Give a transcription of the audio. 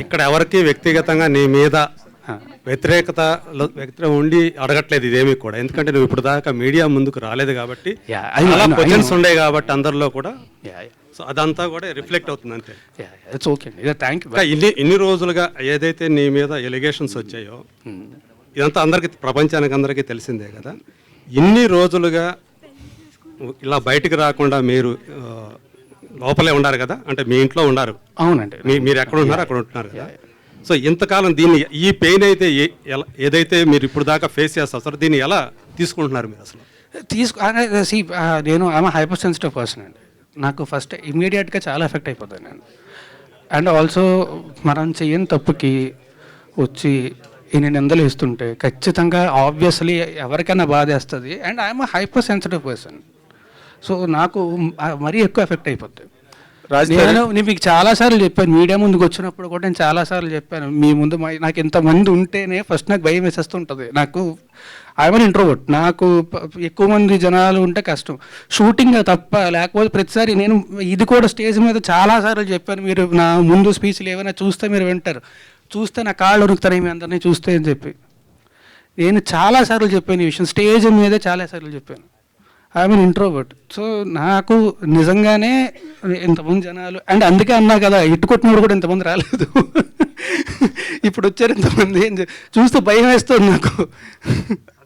ఇక్కడ ఎవరికి వ్యక్తిగతంగా నీ మీద వ్యతిరేకత ఉండి అడగట్లేదు ఇదేమీ కూడా, ఎందుకంటే నువ్వు ఇప్పుడు దాకా మీడియా ముందుకు రాలేదు కాబట్టి అలా క్వశ్చన్స్ ఉండే కాబట్టి అందరిలో కూడా. సో అదంతా కూడా రిఫ్లెక్ట్ అవుతుంది అంతే. ఇట్స్ ఓకే అండి, థ్యాంక్ యూ. ఇన్ని రోజులుగా ఏదైతే నీ మీద ఎలిగేషన్స్ వచ్చాయో ఇదంతా అందరికీ, ప్రపంచానికి అందరికీ తెలిసిందే కదా. ఇన్ని రోజులుగా ఇలా బయటికి రాకుండా మీరు లోపలే ఉన్నారు కదా, అంటే మీ ఇంట్లో ఉన్నారు. అవునండి, మీరు ఎక్కడ ఉన్నారు అక్కడ ఉంటున్నారు కదా. సో ఇంతకాలం దీన్ని, ఈ పెయిన్ అయితే ఏదైతే మీరు ఇప్పుడు దాకా ఫేస్ చేస్తారు సార్, దీన్ని ఎలా తీసుకుంటున్నారు మీరు అసలు? నేను ఆమె హైపర్ సెన్సిటివ్ పర్సన్ అండి. నాకు ఫస్ట్ ఇమీడియట్గా చాలా ఎఫెక్ట్ అయిపోతాను నేను. అండ్ ఆల్సో మనం చేయని తప్పుకి వచ్చి ఇన్ని నిందలు ఇస్తుంటే ఖచ్చితంగా ఆబ్వియస్లీ ఎవరికైనా బాధేస్తుంది. And I'm hyper sensitive person. So నాకు మరీ ఎక్కువ ఎఫెక్ట్ అయిపోతుంది. నేను మీకు చాలాసార్లు చెప్పాను, మీడియా ముందుకు వచ్చినప్పుడు కూడా నేను చాలాసార్లు చెప్పాను, మీ ముందు నాకు ఇంతమంది ఉంటేనే ఫస్ట్ నాకు భయం వేసేస్తుంటుంది. నాకు ఐఎమ్ ఇంట్రోవర్ట్, నాకు ఎక్కువ మంది జనాలు ఉంటే కష్టం. షూటింగ్ తప్ప, లేకపోతే ప్రతిసారి నేను ఇది కూడా స్టేజ్ మీద చాలాసార్లు చెప్పాను, మీరు నా ముందు స్పీచ్లు ఏమైనా చూస్తే మీరు వింటారు, చూస్తే నా కాళ్ళు ఉరుకుతాయి మీ అందరినీ చూస్తే అని చెప్పి నేను చాలాసార్లు చెప్పాను ఈ విషయం, స్టేజ్ మీదే చాలాసార్లు చెప్పాను. I'm introvert. సో నాకు నిజంగానే ఇంతమంది జనాలు, అండ్ అందుకే అన్నా కదా ఇట్టుకొట్టినప్పుడు కూడా ఇంతమంది రాలేదు, ఇప్పుడు వచ్చారు ఇంతమంది చూస్తే భయం వేస్తుంది నాకు.